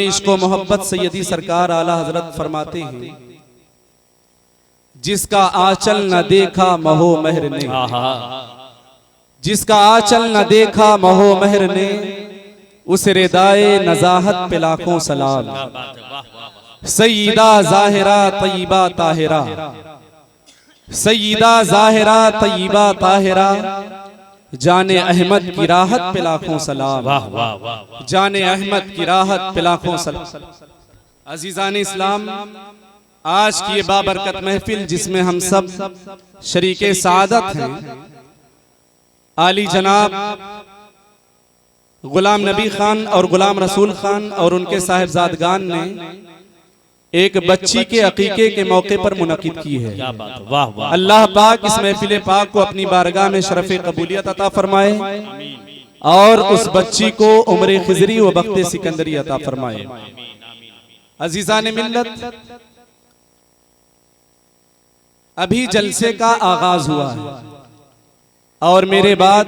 इश्क़ मोहब्बत सैयदी सरकार आला हजरत फरमाते हैं, जिसका आंचल न देखा महो महर ने, जिसका आंचल न देखा महो महर ने, उस रिदाए नजाहत पे लाखों सलाम। सईदा ज़ाहिरा तय्यबा ताहिरा, सईदा ज़ाहिरा तय्यबा ताहिरा, जाने अहमद की राहत पे लाखों सलाम। जाने अहमद की राहत पे लाखों सलाम। अजीज़ान इस्लाम, आज की ये बाबरकत महफिल जिसमें हम सब शरीके सादत हैं, आली जनाब गुलाम नबी खान और गुलाम रसूल खान और उनके साहिबजादगान ने एक बच्ची के अकीके के मौके पर मुनक़िद की है। अल्लाह पाक इस महफिल पाक को अपनी बारगाह में शरफ़े कबूलियत अता फरमाए और उस बच्ची को उम्र खिजरी व बख्ते सिकंदरी अता फरमाए। अजीज़ान मिल्लत, अभी जलसे का आगाज हुआ है और मेरे बाद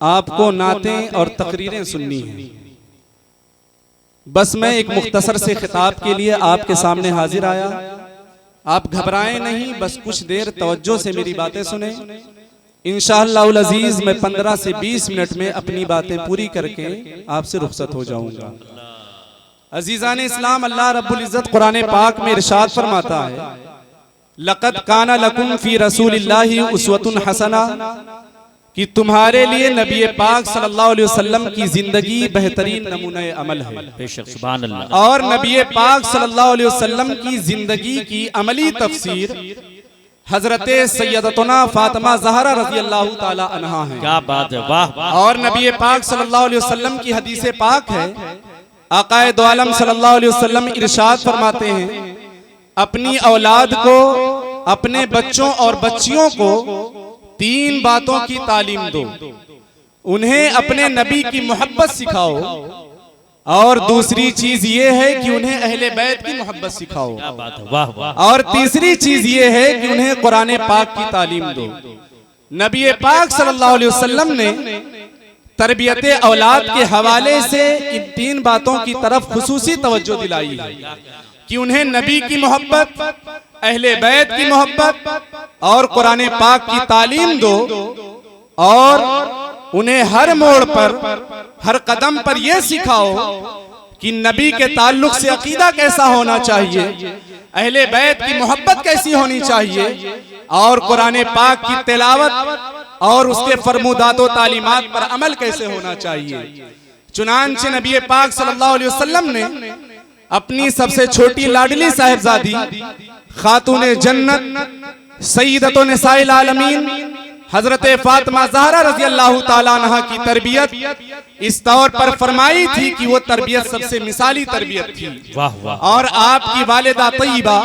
आपको नातें और तकरीरें सुननी हैं। बस मैं एक मुख्तसर से खिताब के लिए आपके सामने हाजिर आया। आप घबराएं नहीं, बस कुछ देर तवज्जो से मेरी बातें सुने। इंशाअल्लाह अज़ीज़ मैं 15 से 20 मिनट में अपनी बातें पूरी करके आपसे रुखसत हो जाऊंगा। अजीज़ान इस्लाम, अल्लाह रब्बुल इज़्ज़त कुरान पाक में इरशाद फरमाता है, लक़द काना लकुम फ़ी रसूलिल्लाहि उस्वतुन हसना, कि तुम्हारे लिए नबी पाक सल्लल्लाहु अलैहि वसल्लम की जिंदगी बेहतरीन नमूने अमल है। बेशक सुभान अल्लाह। और नबी पाक सल्लल्लाहु अलैहि वसल्लम की जिंदगी की अमली तफसीर हजरत सैयदतुना फातिमा ज़हरा रज़ियल्लाहु ताला अन्हा है। क्या बात है, वाह। और नबी पाक सल्लल्लाहु अलैहि वसल्लम की हदीस पाक है, आक़ाए दो आलम सल्लल्लाहु अलैहि वसल्लम इरशाद फरमाते हैं, अपनी औलाद को, अपने बच्चों और बच्चियों को 3 बातों की तालीम दो। उन्हें अपने नबी की मोहब्बत सिखाओ, और दूसरी चीज ये है कि उन्हें अहले बैत की मोहब्बत सिखाओ, और तीसरी चीज ये है कि उन्हें कुरान पाक की तालीम दो। नबी पाक सल्लल्लाहु अलैहि वसल्लम ने तरबियत औलाद के हवाले से इन 3 बातों की तरफ खुसूसी तवज्जो दिलाई है कि उन्हें नबी की मोहब्बत, अहले बैत की मोहब्बत और कुरान पाक की तालीम दो, और उन्हें हर मोड़ पर, हर कदम पर यह सिखाओ कि नबी के ताल्लुक से अकीदा कैसा होना चाहिए, अहले बैत की मोहब्बत कैसी होनी चाहिए, और कुरान पाक की तिलावत और उसके फरमूदात व तालीमात पर अमल कैसे होना चाहिए। चुनांचे नबी पाक सल्लल्लाहु अलैहि वसल्लम ने अपनी सबसे छोटी लाडली साहिबजादी खातूने जन्नत सईदतो निसाइल आलमीन हजरत फातिमा ज़हरा रज़ियल्लाहु ताला अन्हा की तरबियत इस तौर पर फरमाई थी कि वो तरबियत सबसे मिसाली तरबियत थी। और आपकी वालिदा तय्यबा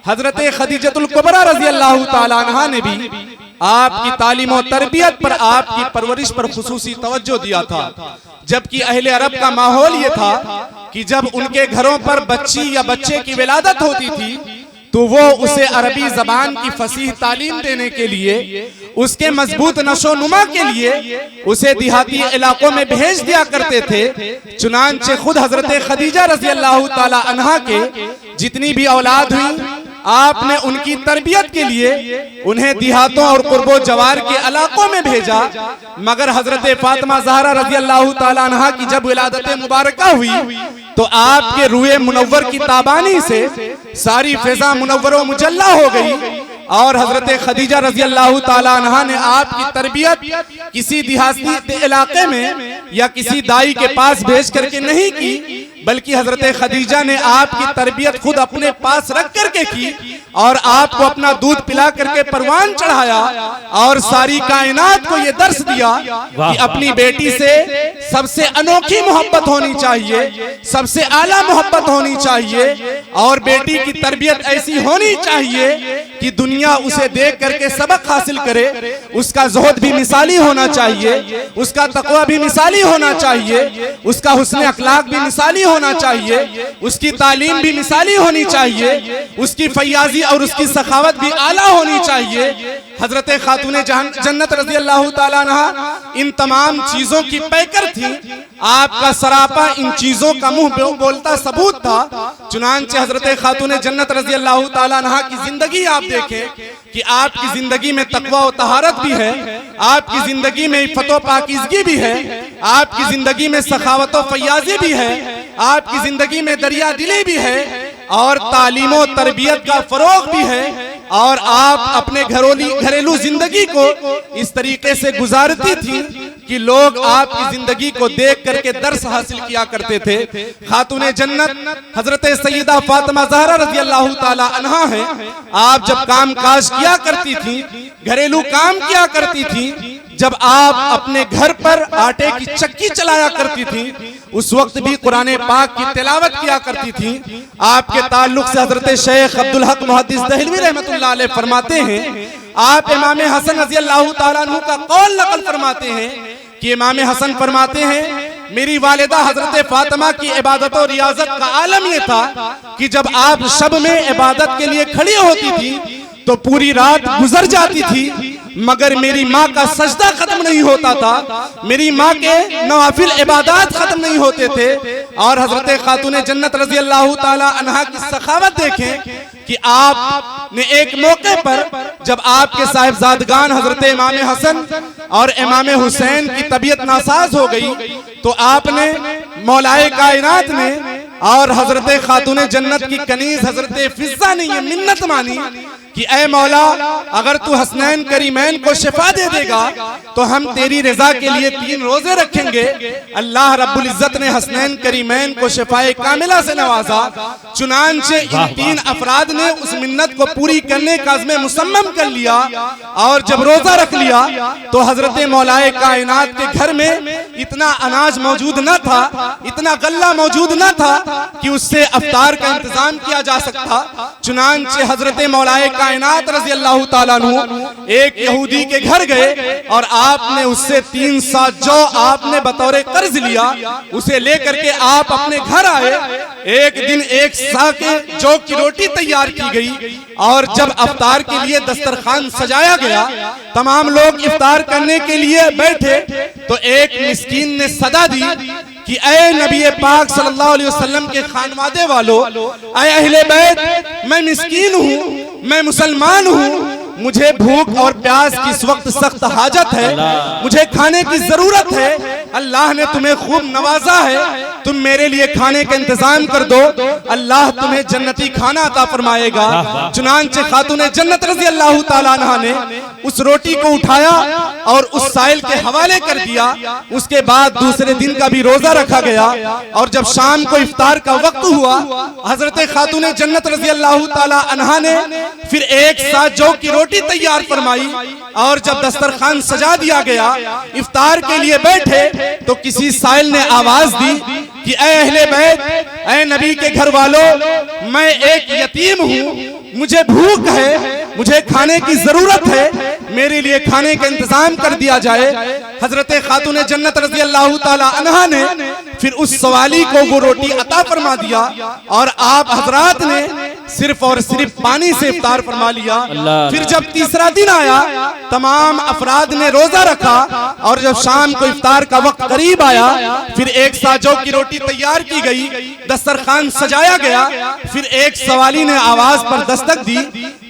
हजरत खदीजतुल कुबरा रज़ियल्लाहु ताला अन्हा ने भी आपकी तालीम और तरबियत पर, आपकी परवरिश पर खुसूसी तवज्जो दिया था। जबकि अहले अरब का माहौल ये था कि जब उनके घरों पर बच्ची या बच्चे की विलादत होती थी तो वो उसे अरबी जबान की फसीह तालीम देने के लिए, उसके मजबूत नशोनुमा के लिए उसे देहाती इलाकों में भेज दिया करते थे। चुनांचे खुद हजरत खदीजा रज़ियल्लाहु ताला अन्हा के जितनी भी औलाद हुई, आपने उनकी तरबियत के लिए उन्हें देहातों और कुर्बो जवार के इलाकों में भेजा। मगर हजरत फातिमा ज़हरा रज़ियल्लाहु ताला अन्हा की जब विलादत मुबारका हुई तो आपके रूए मुनव्वर की ताबानी से सारी फिजा मुनव्वर व मुजल्ला हो गई, और हजरत खदीजा रज़ियल्लाहु ताला अन्हा ने आपकी तरबियत किसी देहाती इलाके में या किसी दाई के पास भेज करके नहीं की, बल्कि हजरत खदीजा ने आपकी तरबियत खुद अपने पास रख करके की और आपको अपना दूध पिला करके परवान चढ़ाया, और सारी कायनात को यह दर्श दिया कि अपनी बेटी से सबसे अनोखी मोहब्बत होनी चाहिए, सबसे आला मोहब्बत होनी चाहिए, और बेटी की तरबियत ऐसी होनी चाहिए कि दुनिया उसे देख करके सबक हासिल करे। उसका ज़ुहद भी मिसाली होना चाहिए, उसका तक़वा भी मिसाली होना चाहिए, उसका हुस्न अखलाक भी मिसाली होना चाहिए, उसकी तालीम भी मिसाली होनी चाहिए, उसकी फैयाजी और उसकी सखावत भी आला होनी चाहिए। हजरत खातूने जन्नत रजी अल्लाह ताला अन्हा इन तमाम चीजों की पैकर थी। आपका सरापा इन चीजों का मुंह बोलता सबूत था। चुनांचे हजरत खातूने जन्नत रजी अल्लाह ताला अन्हा की जिंदगी आप देखें कि आपकी जिंदगी में तकवा और तहारत भी है, आपकी जिंदगी में इफ़्फ़त व पाकीज़गी भी है, आपकी जिंदगी में सखावत व फयाजी भी है, आपकी जिंदगी में दरिया दिली भी है और तालीम व तरबियत का फरोग भी है। और आप अपने घरेलू जिंदगी को इस तरीके से गुजारती थी कि लोग आपकी जिंदगी को देख करके दर्स हासिल किया करते थे। खातूने जन्नत हजरत सैयदा फातिमा ज़हरा रज़ी अल्लाह ताला अन्हा है। आप जब काम काज किया करती थी, घरेलू काम किया करती थी, जब आप अपने घर पर आटे की चक्की चलाया करती थी, उस वक्त भी कुरान पाक की तिलावत किया करती थी। आपके ताल्लुक से हजरत शेख अब्दुल हक मुहद्दिस दहलवी रहमतुल्लाह अलैह फरमाते हैं, आप इमाम हसन रज़ी अल्लाह ताला अन्हु का कौल नकल फरमाते हैं कि इमाम हसन फरमाते हैं, मेरी वालिदा हजरत फातिमा की इबादत और रियाजत का आलम यह था कि जब आप शब में इबादत के लिए खड़ी होती थी तो पूरी रात गुजर जाती थी मगर मेरी माँ का सजदा खत्म नहीं होता था, मेरी माँ के नवाफिल इबादत खत्म नहीं होते थे। और हजरत खातूने जन्नत रजी अल्लाह ताला अन्हा की सखावत देखें कि आपने एक मौके पर जब आपके साहिबजादगान हजरत इमाम हसन और इमाम हुसैन की तबीयत नासाज हो गई तो आपने मौलाए कायनात ने और हजरत खातूने जन्नत की कनीज हजरत फिज़्ज़ा ने ये मिन्नत मानी कि ऐ मौला, अगर तू हसनैन करीमैन को शिफा दे देगा तो हम तेरी रजा के लिए 3 रोजे रखेंगे। अल्लाह रब्बुल इज्जत ने हसनैन करीमैन को शिफाए कामिला से नवाजा। चुनांचे इन 3 अफराद ने उस मिन्नत को पूरी करने का अज़्म मुसम्मम कर लिया और जब रोजा रख लिया तो हजरत मौलाए कायनात के घर में इतना अनाज मौजूद न था, इतना गल्ला मौजूद न था कि उससे अफ्तार का इंतजाम किया जा सकता। चुनांचे हजरत मौलाए कायनात रज़ी अल्लाह ताला अन्हु एक यहूदी के घर गए और आपने उससे 3 सा जौ आपने बतौर कर्ज लिया, उसे लेकर के आप अपने घर आए। एक दिन 1 सा के जौ की रोटी तैयार की गई और जब अफ्तार के लिए दस्तरखान सजाया गया, तमाम लोग इफ्तार करने के लिए बैठे तो एक मिस्कीन ने सदा दी कि ऐ नबी पाक सल्लल्लाहु अलैहि वसल्लम के खानवादे वालों, ऐ अहले बैत, मैं मिस्कीन हूँ, मैं मुसलमान हूँ, मुझे भूख और प्यास की इस वक्त सख्त हाजत है, मुझे खाने की जरूरत है। अल्लाह ने तुम्हें खूब नवाजा है, तुम मेरे लिए खाने का इंतजाम कर दो, अल्लाह तुम्हें जन्नती खाना अता फरमाएगा। चुनांचे खातूने जन्नत रज़ी अल्लाह ताला अन्हा ने उस रोटी को उठाया और उस साइल के हवाले कर दिया। उसके बाद दूसरे दिन का भी रोजा रखा गया और जब शाम को इफ्तार का वक्त हुआ, हजरत खातूने जन्नत रज़ी अल्लाह ताला अन्हा ने फिर 1 सा जौ की रोटी तैयार फरमाई और जब दस्तरखान सजा दिया गया, इफ्तार के लिए बैठे तो किसी साइल ने आवाज दी कि ऐ अहले बैत, ऐ नबी के घर वालों, मैं एक यतीम हूँ, मुझे भूख है, मुझे खाने की जरूरत है, मेरे लिए खाने का इंतजाम कर दिया जाए। हजरत खातूने जन्नत रज़ी अल्लाह ताला अन्हा ने फिर उस सवाली को वो रोटी अता फरमा दिया और आप हजरात ने सिर्फ और सिर्फ पानी से इफ्तार फरमा लिया। फिर जब तीसरा दिन आया, तमाम अफराद ने रोजा रखा और जब शाम को इफ्तार का वक्त करीब आया, फिर 1 सा जौ की रोटी तैयार की गई, दस्तरखान सजाया गया। फिर एक सवाली ने आवाज पर दस्तक दी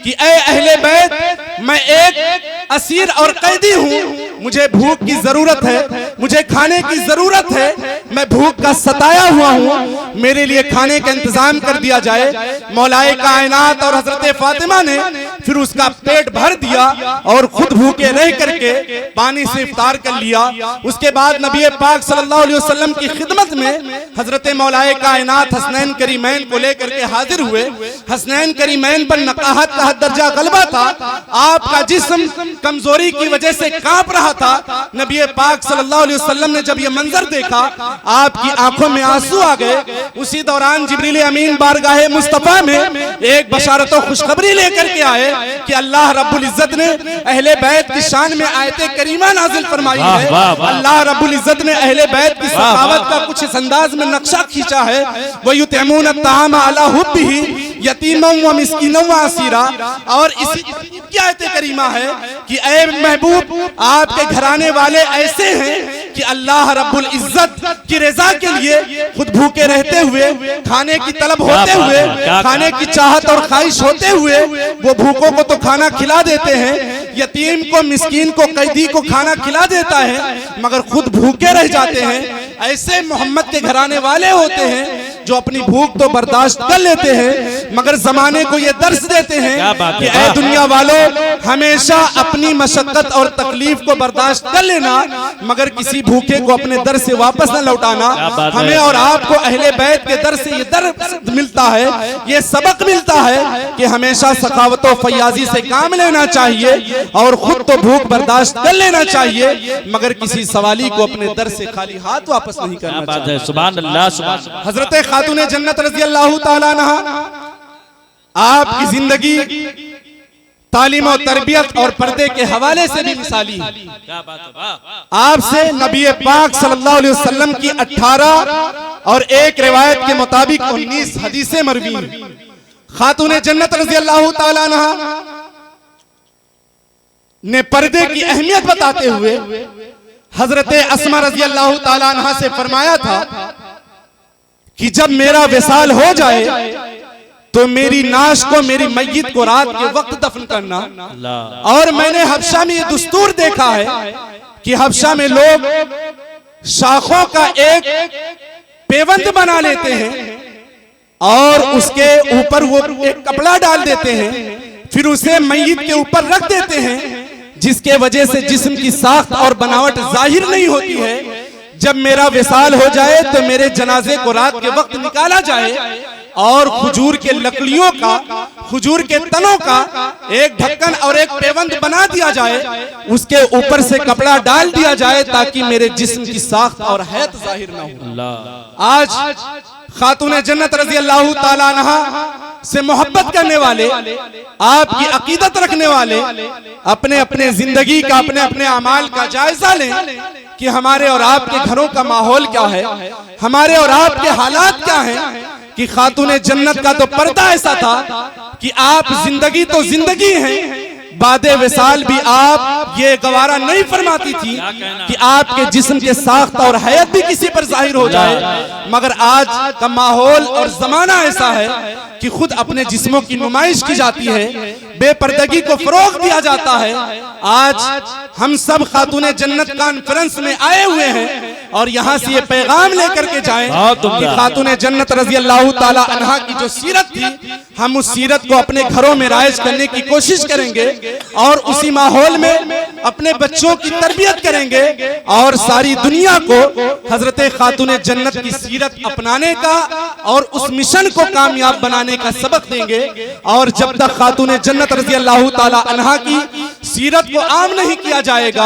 कि ऐ अहले बैत, मैं एक असीर और कैदी हूँ, मुझे भूख की जरूरत है, मुझे खाने की जरूरत है, मैं भूख का सताया हुआ हूँ, मेरे लिए खाने का इंतजाम कर दिया जाए। मौलाए कायनात और हजरत फातिमा ने फिर उसका पेट भर दिया और खुद भूखे रह करके पानी से इफ्तार कर लिया। उसके बाद नबी पाक सल्लल्लाहु अलैहि वसल्लम की खिदमत में हजरत मौलाए कायनात हसनैन करीमैन को लेकर के हाजिर हुए। हसनैन करीमैन पर नकाहत का दर्जा गलबा था, आपका जिस्म कमजोरी की वजह से कांप रहा था। नबी पाक सल्लल्लाहु अलैहि वसल्लम ने जब ये मंजर देखा, आपकी आंखों में आंसू आ गए। उसी दौरान जिब्रील अमीन बारगाहे मुस्तफा में एक बशारत और खुशखबरी लेकर के आए कि अल्लाह रब्बुल इज्जत ने अहले बैत की शान में आयते करीमा नाजिल फरमाई है। अल्लाह रब्बुल इज्जत ने अहले बैत की सखावत का कुछ इस अंदाज में नक्शा खींचा है, वयुतइमून अत्ताअम अला हुब्बिही यतीमों व मिस्कीनों व असीरा। और इसी की आयत करीमा है कि ऐ महबूब आपके घराने वाले ऐसे हैं कि अल्लाह रब्बुल इज्जत की रजा के लिए खुद भूखे रहते हुए, खाने की तलब होते हुए, खाने की चाहत और ख्वाहिश होते हुए वो भूखों को तो खाना खिला देते हैं, यतीम को, मिस्कीन को, कैदी को खाना खिला देता है, मगर खुद भूखे रह जाते हैं। ऐसे मोहम्मद के घराने वाले होते हैं जो अपनी भूख तो बर्दाश्त कर लेते हैं, मगर जमाने को ये दर्श देते हैं कि ऐ दुनिया वालों, हमेशा अपनी मशक्कत और तकलीफ को बर्दाश्त कर लेना, मगर किसी भूखे को अपने दर से वापस न लौटाना। हमें और आपको अहले बैत के दर से ये दर्स मिलता है, ये सबक मिलता है कि हमेशा सखावत और फयाजी से काम लेना चाहिए और खुद तो भूख बर्दाश्त कर लेना चाहिए, मगर किसी सवाली को अपने दर से खाली हाथ वापस नहीं करना चाहिए। सुभान अल्लाह, सुभान अल्लाह। हजरत खातून जन्नत रज़ी अल्लाह ताला अन्हा, आपकी जिंदगी तालीम और तरबियत और पर्दे के हवाले से भी मिसाली है। आपसे नबी पाक सल्लल्लाहु अलैहि वसल्लम की 18 और एक रिवायत के मुताबिक 19 हदीसें मरवी। खातून जन्नत रज़ी अल्लाह ताला अन्हा ने पर्दे की अहमियत बताते हुए हजरत अस्मा रज़ी अल्लाह ताला अन्हा से फरमाया था कि जब मेरा विसाल हो जाए तो मेरी नाश को, मेरी मैयत को रात के वक्त दफन करना। और मैंने हबशा में ये दस्तूर देखा है कि हबशा में लोग शाखों का एक पेवंद बना लेते हैं और उसके ऊपर वो एक कपड़ा डाल देते हैं, फिर उसे मैयत के ऊपर रख देते हैं, जिसके वजह से जिस्म की साख्त और बनावट जाहिर नहीं होती है। जब मेरा विसाल हो जाए तो मेरे जनाजे को रात के वक्त निकाला जाए और खजूर के लकड़ियों का, खजूर के तनों का एक ढक्कन और एक पेवंद बना दिया जाए, उसके ऊपर से कपड़ा डाल दिया जाए ताकि मेरे जिस्म की साख्त और हैत जाहिर ना हो। आज खातून जन्नत रज़ी अल्लाह ताला अन्हा से मोहब्बत करने वाले, आपकी अकीदत रखने वाले, अपने अपने जिंदगी का, अपने अपने अमाल का जायजा लें कि हमारे और आपके घरों का माहौल क्या है, हमारे और आपके हालात क्या हैं। कि खातून जन्नत का तो पर्दा ऐसा था कि आप जिंदगी तो जिंदगी हैं, बादे विसाल भी आप ये गवारा नहीं फरमाती थी कि आपके जिस्म के साख्त और हयात भी किसी पर जाहिर हो जाए, मगर आज का माहौल और जमाना ऐसा है कि खुद अपने जिस्मों की नुमाइश की जाती है, बेपर्दगी को फरोग दिया जाता है। आज हम सब खातून जन्नत कॉन्फ्रेंस में आए हुए हैं और यहाँ से ये पैगाम लेकर के जाएं कि खातून जन्नत रज़ी अल्लाह ताला अन्हा की जो सीरत थी, हम उस सीरत को अपने घरों में राइज करने की कोशिश करेंगे और उसी माहौल में अपने बच्चों की तरबियत करेंगे और सारी दुनिया को हजरत खातून जन्नत की सीरत अपनाने का और उस मिशन को कामयाब बनाने का सबक देंगे। और जब तक खातून जन्नत रज़ी अल्लाह ताला अन्हा की सीरत को आम नहीं किया जाएगा,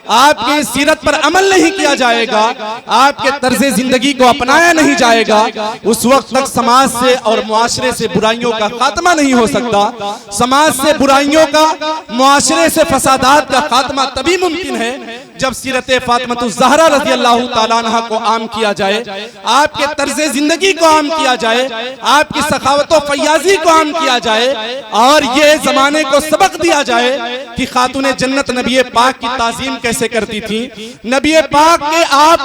आपके सीरत पर अमल नहीं किया जाएगा, आपके तर्ज़े जिंदगी को अपनाया नहीं जाएगा, उस वक्त तक समाज से और मुआशरे से बुराइयों का खात्मा नहीं हो सकता। समाज से बुराइयों का, मुआशरे से फसादात का खात्मा तभी मुमकिन है जब सीरत फातिमा ज़हरा रज़ी अल्लाह ताला अन्हा को आम किया जाए, आपके तर्ज़े जिंदगी को आम किया जाए, आपकी सखावत और फयाजी को आम किया जाए और ये जमाने को सबक दिया जाए कि खातून जन्नत नबी पाक की ताज़ीम कैसे करती थी, नबी पाक के आप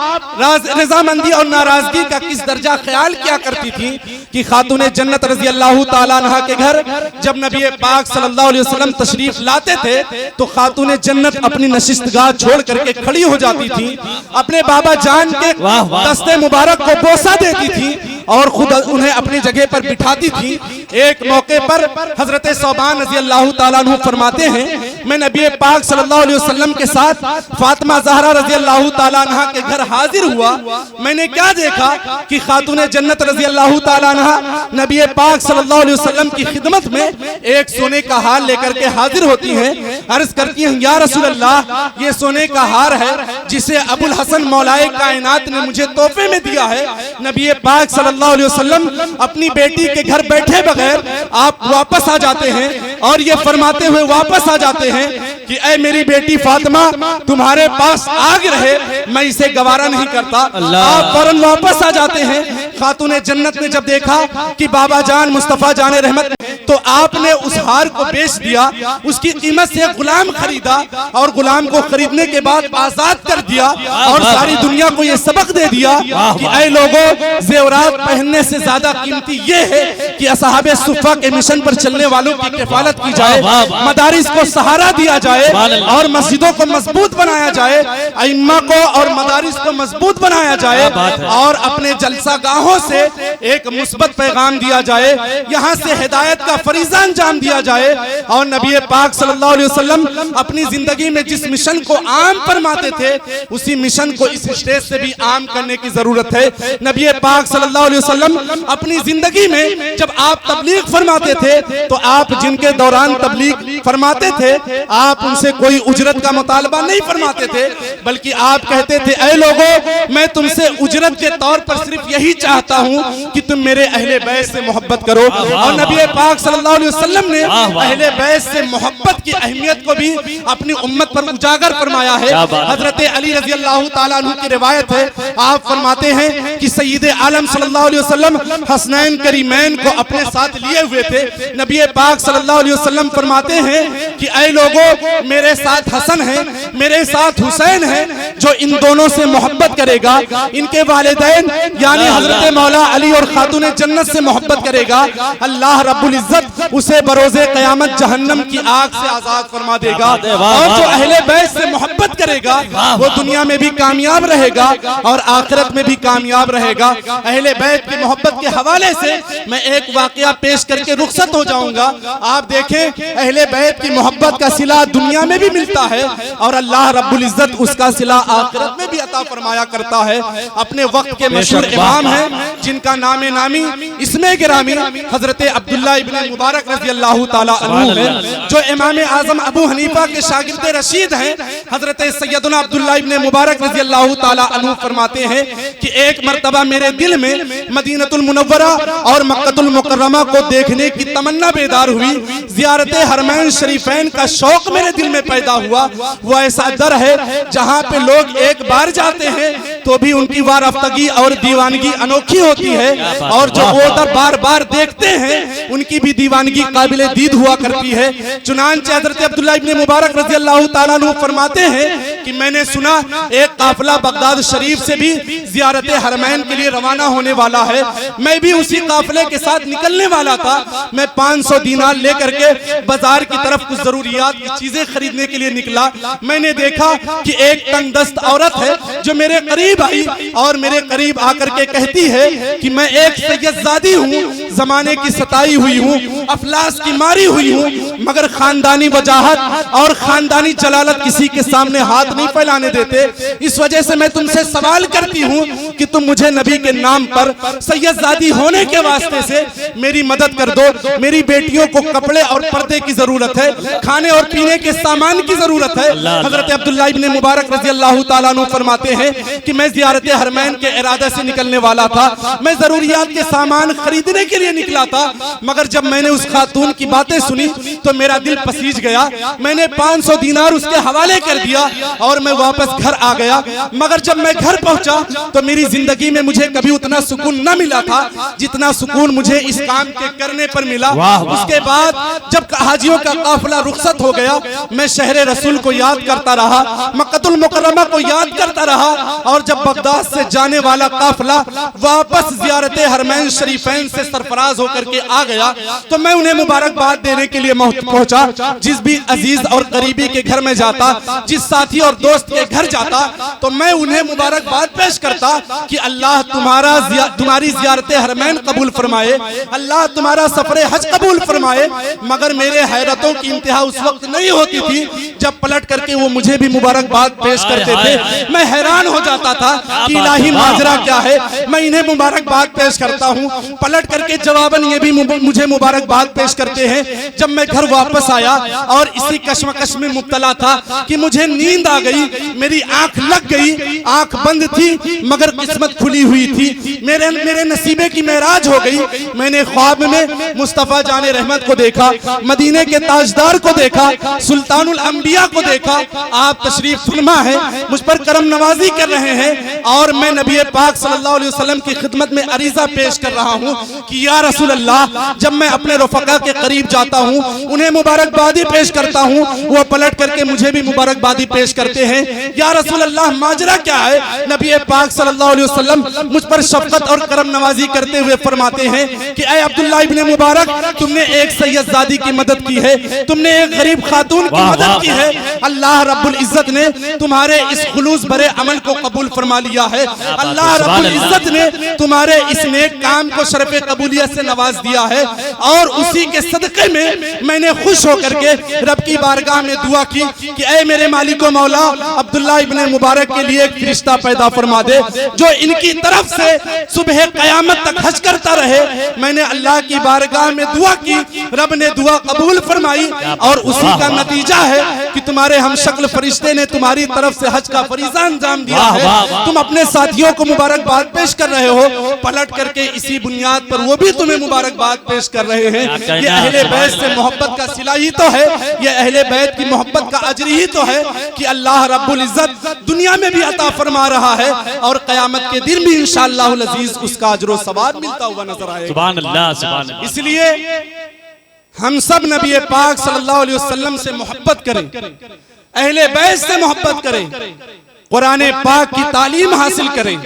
रजामंदी और नाराजगी का किस दर्जा ख्याल किया करती थी। कि खातून जन्नत रज़ी अल्लाह ताला अन्हा के घर जब नबी पाक सल्लल्लाहु अलैहि वसल्लम तशरीफ लाते थे तो खातून जन्नत अपनी नशिस्तगाह छोड़ करके खड़ी हो जाती थी, अपने बाबा जान के दस्ते मुबारक को बोसा देती थी और खुद उन्हें अपनी जगह पर बिठाती थी। एक मौके पर हजरत सौबान रज़ी अल्लाह ताला अन्हु फरमाते हैं, मैं नबी पाक सल्लल्लाहु अलैहि वसल्लम के साथ फातिमा ज़हरा रज़ी अल्लाह ताला अन्हा के घर हाजिर हुआ। मैंने क्या देखा कि खातून जन्नत रज़ी अल्लाह ताला अन्हा नबी पाक सल्लल्लाहु अलैहि वसल्लम की खिदमत में एक सोने का हार लेकर के हाजिर होती हैं। अर्ज करती हैं, या रसूल अल्लाह, ये सोने का हार है जिसे अबुल हसन मौलाए कायनात ने मुझे तोहफे में दिया है। नबी पाक सल्लल्लाहु अलैहि वसल्लम अपनी बेटी के घर बैठे बगैर आप वापस आ जाते हैं और ये फरमाते हुए वापस आ जाते हैं कि ऐ मेरी बेटी फातिमा, तुम्हारे पास आग रहे, मैं इसे गवारा नहीं करता। आप फौरन वापस आ जाते हैं। खातून जन्नत ने जब देखा कि बाबा जान मुस्तफा जान रहमत, तो आपने उस हार को बेच दिया, उसकी कीमत से गुलाम खरीदा और गुलाम को खरीदने के बाद आजाद कर दिया और सारी दुनिया को यह सबक दे दिया कि ऐ लोगों, जेवरात पहनने से ज्यादा कीमती ये है कि असहाबे सुफ़ा के मिशन पर चलने वालों की किफालत की जाए, मदारिस को सहारा दिया जाए और मस्जिदों को मजबूत बनाया जाए, अइम्मा को और मदारिस को मजबूत बनाया जाए और अपने जलसा गाहों से एक मुस्बत पैगाम दिया जाए, यहाँ से हिदायत का फरीज़ा अंजाम दिया जाए। और नबी पाक सल्लल्लाहु अलैहि वसल्लम अपनी जिंदगी में जिस मिशन को आम फरमाते थे, उसी मिशन को इस स्टेज से भी आम करने की जरूरत है। नबी पाक सल्लल्लाहु अलैहि वसल्लम अपनी जिंदगी में जब आप तबलीग फरमाते थे, तो आप जिनके दौरान तबलीग फरमाते थे, आप उनसे कोई उजरत का मुतालबा नहीं फरमाते थे, बल्कि आप कहते थे, ऐ लोगों, मैं तुमसे उजरत के तौर पर सिर्फ यही चाहता हूँ कि तुम मेरे अहले बैत से मोहब्बत करो। और नबी पाक सल्लल्लाहु अलैहि वसल्लम ने अहले बैत से मोहब्बत की अहमियत को भी अपनी उम्मत पर उजागर फरमाया है। हजरत अली रज़ी अल्लाह ताला अन्हु की रिवायत है, आप फरमाते हैं कि सय्यद आलम सल्लल्लाहु अलैहि वसल्लम हसनैन करीमैन को अपने साथ लिए हुए थे। नबी पाक सल्लल्लाहु अलैहि वसल्लम फरमाते हैं कि ऐ लोगों, मेरे साथ हसन है, मेरे साथ हुसैन है, जो इन दोनों से मोहब्बत करेगा, इनके वालिदैन यानी हजरत मौला अली और खातून जन्नत से मोहब्बत करेगा, अल्लाह रब्बुल इज्जत उसे बरोज़े क़यामत जहन्नम की आग से आजाद फरमा देगा। और जो अहले बैत से मोहब्बत करेगा, वो दुनिया में भी कामयाब रहेगा और आखिरत में भी कामयाब रहेगा। अहले बैत की मोहब्बत के हवाले से मैं एक वाकया पेश करके रुखसत हो जाऊंगा। आप देखें, अहले बैत की मोहब्बत का सिला दुनिया में भी मिलता है और अल्लाह रब्बुल इज्जत उसका सिला आखिरत में भी अता फरमाया करता है। अपने वक्त के मशहूर इमाम हैं जिनका नामे नामी इसमें गिरामी हजरत अब्दुल्ला इब्न मुबारक रज़ी अल्लाह ताला अन्हु है, जो इमाम आजम अबू हनीफा के शागिर्द रशीद हैं। हजरत सैयदना अब्दुल्ला इब्न मुबारक रज़ी अल्लाह ताला अन्हु फरमाते हैं कि एक मर्तबा मेरे दिल में मदीनतुल मुनव्वरा और मक्कतुल मुकर्रमा को देखने की तमन्ना बेदार हुई, ज़ियारत हरमैन शरीफैन का शौक मेरे दिल में पैदा हुआ। वो ऐसा दर है जहाँ पे लोग एक बार जाते हैं तो भी उनकी वारफ्तगी और दीवानगी अनोखी होती है, और जो वो दर बार बार देखते हैं उनकी भी दीवानगी काबिल दीद हुआ करती है। चुनांचे हजरत अब्दुल्ला इब्न मुबारक रज़ी अल्लाह ताला अन्हु फरमाते हैं कि मैंने सुना एक काफिला बगदाद शरीफ से भी ज़ियारत हरमैन के लिए रवाना होने वाला है। मैं भी उसी काफिले के साथ निकलने वाला था। मैं 500 दीनार लेकर के बाजार की तरफ कुछ जरूरियात की चीजें खरीदने के लिए निकला। मैंने देखा कि एक तंगदस्त औरत है जो मेरे करीब आई और मेरे करीब आकर के कहती है कि मैं एक सैयदजादी हूँ, जमाने की सताई हुई हूँ, अफलास की मारी हुई हूँ, मगर खानदानी वजाहत और खानदानी जलालत किसी के सामने हाथ नहीं फैलाने देते। इस वजह से मैं तुमसे सवाल करती हूँ कि तुम मुझे नबी के नाम पर सैयदजादी होने के वास्ते से मेरी मदद कर दो। मेरी बेटियों को कपड़े और पर्दे की जरूरत है, खाने और पीने के सामान की जरूरत है। हजरत अब्दुल्ला इब्न मुबारक रज़ी अल्लाह ताला अन्हु फरमाते हैं कि मैं ज़ियारत हरमैन के इरादे से निकलने वाला था। मैं जरूरियात के सामान खरीदने के लिए निकला था, मगर जब मैंने उस खातून की बातें सुनी तो मेरा दिल पसीज गया। मैंने 500 दीनार उसके हवाले कर दिया और मैं वापस घर आ गया। मगर जब मैं घर पहुंचा तो मेरी जिंदगी में मुझे कभी उतना सुकून न मिला था जितना सुकून मुझे इस काम के करने पर मिला। उसके बाद जब हाजियों का काफिला रुखसत हो गया, मैं शहर रसूल को याद करता रहा, मक्कतुल मुकर्रमा को याद करता रहा, और जब बगदाद से जाने वाला काफिला वापस ज़ियारत हरमैन शरीफैन से सरफराज होकर के आ गया तो मैं उन्हें मुबारकबाद देने के लिए पहुंचा। जिस भी अजीज और करीबी के घर में जाता, जिस साथी और दोस्त के घर जाता, तो मैं उन्हें मुबारकबाद पेश करता कि अल्लाह तुम्हारी ज़ियारत हरमैन कबूल फरमाए, अल्लाह तुम्हारा सफर हज कबूल फरमाए। मगर मेरे हैरतों की इंतहा उस वक्त नहीं होती थी जब पलट करके वो मुझे भी मुबारकबाद पेश करते थे। मैं हैरान हो जाता था कि इलाही माजरा क्या है। मैं इन्हें मुबारकबाद पेश करता हूँ, पलट करके जवाबन ये भी मुझे मुबारकबाद पेश करते हैं, जब मैं घर वापस आया और इसी कश्मकश में मुब्तला था कि मुझे नींद आ गई, मेरी आंख लग गई, आंख बंद थी मगर किस्मत खुली हुई थी, मेरे नसीबे की मेराज हो गई। मैंने ख्वाब में मुस्तफा जाने रहमत को देखा, मदीने के ताजदार को देखा, सुल्तानुल अंबिया को देखा। आप तशरीफ फरमा है, मुझ पर करम नवाजी कर रहे हैं और मैं नबी पाक सल्लल्लाहु अलैहि वसल्लम की खिदमत में अरीजा पेश कर रहा हूं कि या रसूल अल्लाह, जब मैं अपने रफ़क़ा के करीब जाता हूं, उन्हें मुबारकबादी पेश करता हूं, वो पलट करके मुझे भी मुबारकबादी पेश करते हैं। या रसूल अल्लाह, माजरा क्या है? नबी पाक सल्लल्लाहु अलैहि वसल्लम मुझ पर शफ़क़त और करम नवाजी करते हुए फरमाते हैं कि ऐ अब्दुल्लाह इब्ने मुबारक, तुमने एक सैयदजादी की मदद की है, तुमने एक गरीब खातून की मदद की है। अल्लाह रब्बुल इज्जत ने तुम्हारे इस खुलूस भरे अमल को कबूल फरमा लिया है। अल्लाह रब्बुल इज्जत ने तुम्हारे इस नेक काम को शरफ़े कबूलियत से नवाज दिया है और उसी के सदक़े में मैंने खुश होकर के रब की बारगाह में दुआ की कि ऐ मेरे मालिक व मौला, अब्दुल्लाह इब्ने मुबारक के लिए एक फरिश्ता पैदा फरमा दे जो इनकी तरफ से सुबह क़यामत तक हज करता रहे। मैंने अल्लाह की बारगाह में दुआ की, रब ने दुआ कबूल फरमाई और उसी का नतीजा है कि तुम्हारे हम शक्ल फरिश्ते ने तुम्हारी तरफ से हज का फरीज़ा अंजाम दिया है। तुम अपने साथियों को मुबारकबाद पेश कर रहे हो, पलट करके इसी बुनियाद पर वो भी तुम्हें मुबारकबाद पेश कर रहे हैं। ये अहले बैत से मोहब्बत का सिला ही तो है, ये अहले बैत की मोहब्बत का अजर ही तो है कि अल्लाह रब्बुल इज्जत दुनिया में भी अता फरमा रहा है और क़यामत के दिन भी इंशाअल्लाहुल अज़ीज़ उसका अजर व सवाब मिलता हुआ नजर आएगा। सुभान अल्लाह, सुभान अल्लाह। इसलिए हम सब नबी पाक सल्लल्लाहु अलैहि वसल्लम से मोहब्बत करें, अहले बैत से मोहब्बत करें, कुरान पाक की तालीम हासिल करें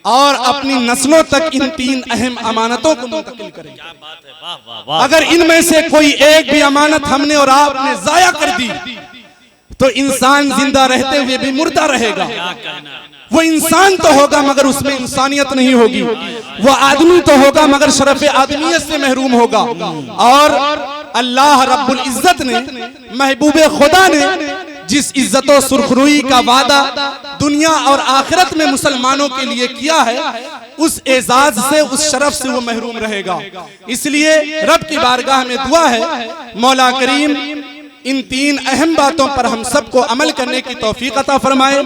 और अपनी नस्लों तक इन तीन अहम अमानतों को मुंतकिल करें। अगर इनमें से कोई एक भी अमानत हमने और आपने जाया कर दी तो इंसान जिंदा रहते हुए भी मुर्दा रहेगा। वो इंसान तो होगा मगर उसमें इंसानियत नहीं होगी, वो आदमी तो होगा मगर शरफ़े आदमियत से महरूम होगा। और अल्लाह रब्बुल इज्जत ने, महबूबे खुदा ने जिस इज्जत और सुरखरुई का वादा दुनिया और आखिरत में मुसलमानों के लिए किया है, उस एजाज से, उस शरफ से वो महरूम रहेगा। इसलिए रब की बारगाह में दुआ है, मौला करीम इन तीन अहम बातों पर हम सबको अमल करने की तौफीक अता फरमाए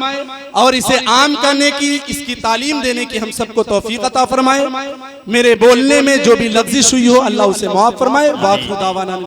और इसे आम करने की, इसकी तालीम देने की हम सबको तौफीक अता फरमाए। मेरे बोलने में जो भी लफ्ज़िश हुई हो अल्लाह उसे माफ़ फरमाए। वाक़िअ दावाना।